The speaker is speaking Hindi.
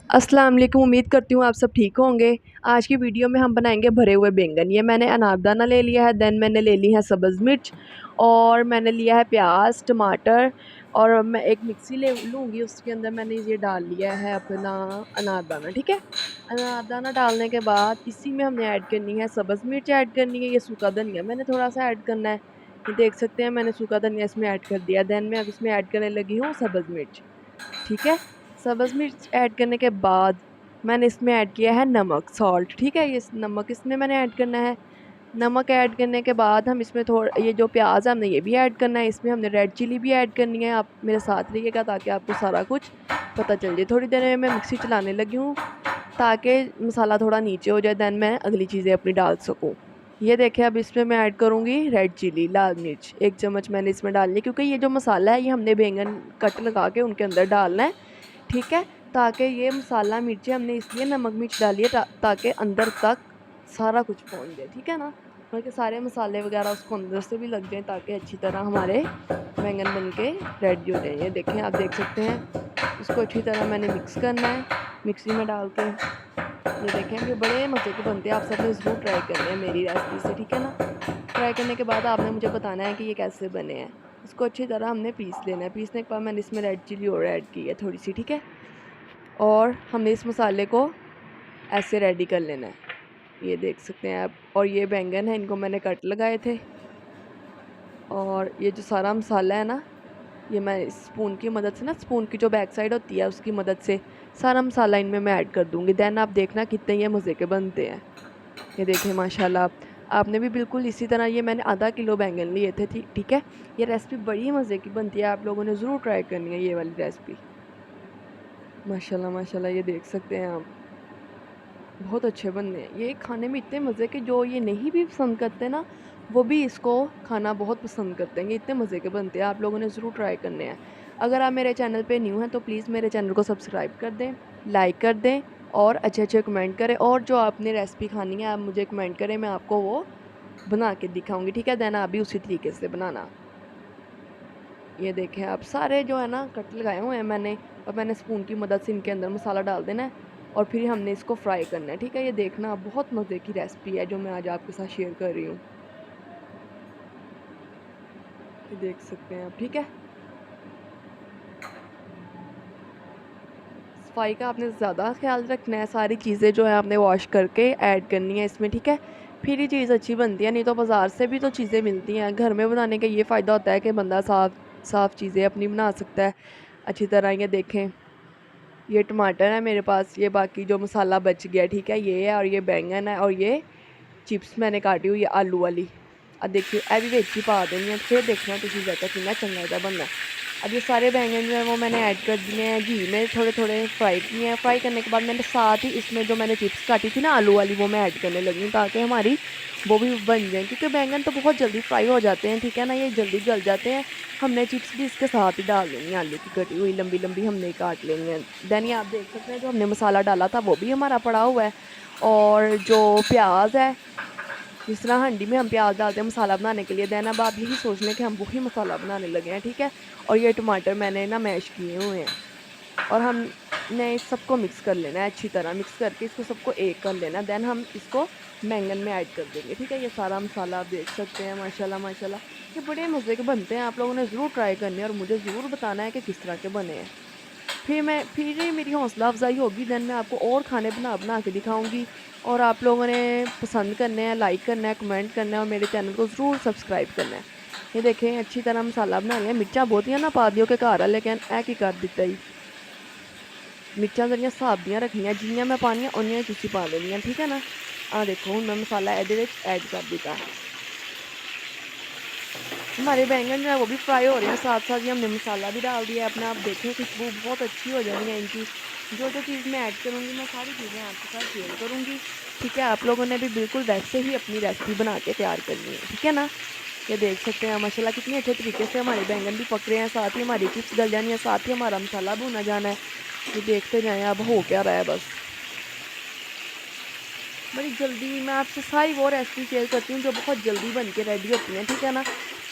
अस्सलाम वालेकुम। उम्मीद करती हूँ आप सब ठीक होंगे। आज की वीडियो में हम बनाएंगे भरे हुए बैंगन। ये मैंने अनारदाना ले लिया है, देन मैंने ले ली है सब्ज़ मिर्च, और मैंने लिया है प्याज, टमाटर, और मैं एक मिक्सी ले लूँगी। उसके अंदर मैंने ये डाल लिया है अपना अनारदाना। ठीक है, अनारदाना डालने के बाद इसी में हमने ऐड करनी है सब्ज़ मिर्च, ऐड करनी है, ये सूखा धनिया मैंने थोड़ा सा ऐड करना है। ये देख सकते हैं मैंने सूखा धनिया इसमें ऐड कर दिया। देन मैं अब इसमें ऐड करने लगी हूँ सब्ज़ मिर्च। ठीक है, सब्ज़ मिर्च ऐड करने के बाद मैंने इसमें ऐड किया है नमक, सॉल्ट। ठीक है, ये नमक इसमें मैंने ऐड करना है। नमक ऐड करने के बाद हम इसमें थोड़ा ये जो प्याज है हमने ये भी ऐड करना है। इसमें हमने रेड चिली भी ऐड करनी है। आप मेरे साथ रहिएगा ताकि आपको सारा कुछ पता चल जाए। थोड़ी देर में मैं मिक्सी चलाने लगी हूँ ताकि मसाला थोड़ा नीचे हो जाए, देन मैं अगली चीज़ें अपनी डाल सकूँ। ये देखिए, अब इसमें मैं ऐड करूँगी रेड चिली, लाल मिर्च 1 चम्मच मैंने इसमें डालनी है, क्योंकि ये जो मसाला है ये हमने बैंगन कट लगा के उनके अंदर डालना है। ठीक है, ताकि ये मसाला मिर्चें हमने इसलिए नमक मिर्च डाली है ताकि अंदर तक सारा कुछ पहुंच जाए। ठीक है ना, बल्कि सारे मसाले वगैरह उसको अंदर से भी लग जाएं ताकि अच्छी तरह हमारे बैंगन बन के रेडी हो जाए। ये देखें, आप देख सकते हैं इसको अच्छी तरह मैंने मिक्स करना है मिक्सी में डाल के। ये देखें, ये बड़े मज़े के बनते हैं। आप सबने ज़रूर ट्राई करने हैं मेरी रेसिपी से। ठीक है ना, ट्राई करने के बाद आपने मुझे बताना है कि ये कैसे बने हैं। इसको अच्छी तरह हमने पीस लेना है। पीसने के बाद मैंने इसमें रेड चिली और ऐड की है थोड़ी सी। ठीक है, और हमने इस मसाले को ऐसे रेडी कर लेना है। ये देख सकते हैं आप, और ये बैंगन है, इनको मैंने कट लगाए थे। और ये जो सारा मसाला है ना, ये मैं इस स्पून की मदद से ना, स्पून की जो बैक साइड होती है उसकी मदद से सारा मसाला इनमें मैं ऐड कर दूँगी। देन आप देखना कितने ये मज़े के बनते हैं। ये देखें माशाल्लाह, आपने भी बिल्कुल इसी तरह, ये मैंने आधा किलो बैंगन लिए थे। ठीक है, ये रेसिपी बड़ी मज़े की बनती है, आप लोगों ने ज़रूर ट्राई करनी है ये वाली रेसिपी। माशाल्लाह माशाल्लाह, ये देख सकते हैं आप, बहुत अच्छे बनने हैं। ये खाने में इतने मज़े के, जो ये नहीं भी पसंद करते ना, वो भी इसको खाना बहुत पसंद करते हैं। ये इतने मज़े के बनते हैं, आप लोगों ने ज़रूर ट्राई करने हैं। अगर आप मेरे चैनल पे न्यू हैं तो प्लीज़ मेरे चैनल को सब्सक्राइब कर दें, लाइक कर दें, और अच्छे-अच्छे कमेंट करें। और जो आपने रेसिपी खानी है आप मुझे कमेंट करें, मैं आपको वो बना के दिखाऊँगी। ठीक है, देन आप भी उसी तरीके से बनाना। ये देखें आप, सारे जो है ना कट लगाए हुए हैं मैंने, और मैंने स्पून की मदद से इनके अंदर मसाला डाल देना है, और फिर हमने इसको फ्राई करना है। ठीक है, ये देखना बहुत मज़े की रेसिपी है जो मैं आज आपके साथ शेयर कर रही हूँ। ये देख सकते हैं आप। ठीक है, सफाई का आपने ज़्यादा ख्याल रखना है। सारी चीज़ें जो है आपने वॉश करके ऐड करनी है इसमें। ठीक है, फिर ही चीज़ अच्छी बनती है, नहीं तो बाज़ार से भी तो चीज़ें मिलती हैं। घर में बनाने का ये फ़ायदा होता है कि बंदा साफ़ चीज़ें अपनी बना सकता है अच्छी तरह। ये देखें, ये टमाटर है मेरे पास, ये बाकी जो मसाला बच गया। ठीक है, ये है, और ये बैंगन है, और ये चिप्स मैंने काटी हुई है आलू वाली। अब देखिए, अभी विच ही पा देनी है, फिर देखना तुम जाकर कितना चंगा सा बनना। अब ये सारे बैंगन जो है वो मैंने ऐड कर दिए हैं, घी में थोड़े थोड़े फ्राई किए हैं। फ्राई करने के बाद मैंने साथ ही इसमें जो मैंने चिप्स काटी थी ना आलू वाली, वो मैं ऐड करने लगी हूँ ताकि हमारी वो भी बन जाए, क्योंकि बैंगन तो बहुत जल्दी फ्राई हो जाते हैं। ठीक है ना, ये जल्दी गल जाते हैं। हमने चिप्स भी इसके साथ ही डाल देनी है, आलू की कटी हुई लंबी लंबी हमने काट लेनी है। देन ये आप देख सकते हैं जो हमने मसाला डाला था वो भी हमारा पड़ा हुआ है। और जो प्याज है, जिस तरह हंडी में हम प्याज डालते हैं मसाला बनाने के लिए, देन अब आप यही सोच लें कि हम वही मसाला बनाने लगे हैं। ठीक है, और ये टमाटर मैंने ना मैश किए हुए हैं, और हमने इस सबको मिक्स कर लेना है अच्छी तरह। मिक्स करके इसको सबको एक कर लेना, देन हम इसको बैंगन में ऐड कर देंगे। ठीक है, ये सारा मसाला आप देख सकते हैं। माशाल्लाह माशाल्लाह, ये बड़े मज़े के बनते हैं, आप लोगों ने ज़रूर ट्राई करनी है, और मुझे ज़रूर बताना है कि किस तरह के बने हैं। फिर ये मेरी हौसला अफजाई होगी, देन मैं आपको और खाने बना बना के दिखाऊंगी। और आप लोगों ने पसंद करने हैं, लाइक करना है, कमेंट करना है, और मेरे चैनल को ज़रूर सब्सक्राइब करना है। ये देखें, अच्छी तरह मसाला बना लिया। मिर्चा बहुत ही ना पा दियो कि घर वाले कहन ऐ की कर दिता ही। मिर्चा जरिया हिसाब दियाँ रखनियाँ, जिन्नियां मैं पानियाँ उन्नियां ही तुसी पा देनियां। ठीक है ना, देखो हूँ मैं मसाला ऐड कर दिता। हमारे बैंगन जो है वो भी फ्राई हो रहे हैं, साथ साथ ही हमने मसाला भी डाल दिया है अपना। आप देखें, खुशबू बहुत अच्छी हो जाएगी है इनकी। जो जो चीज़ मैं ऐड करूँगी मैं सारी चीज़ें आपके साथ शेयर करूँगी। ठीक है, आप लोगों ने भी बिल्कुल वैसे ही अपनी रेसिपी बना के तैयार करनी है। ठीक है ना, ये देख सकते हैं माशाल्लाह कितनी अच्छे तरीके से हमारे बैंगन भी पक रहे हैं, साथ ही हमारी चिप्स गल जानी है, साथ ही हमारा मसाला भुना जाना है। ये देखते जाएँ अब हो क्या रहा है। बस बड़ी जल्दी मैं आपसे सारी वो रेसिपी शेयर करती हूँ जो बहुत जल्दी बन के रेडी होती हैं। ठीक है ना,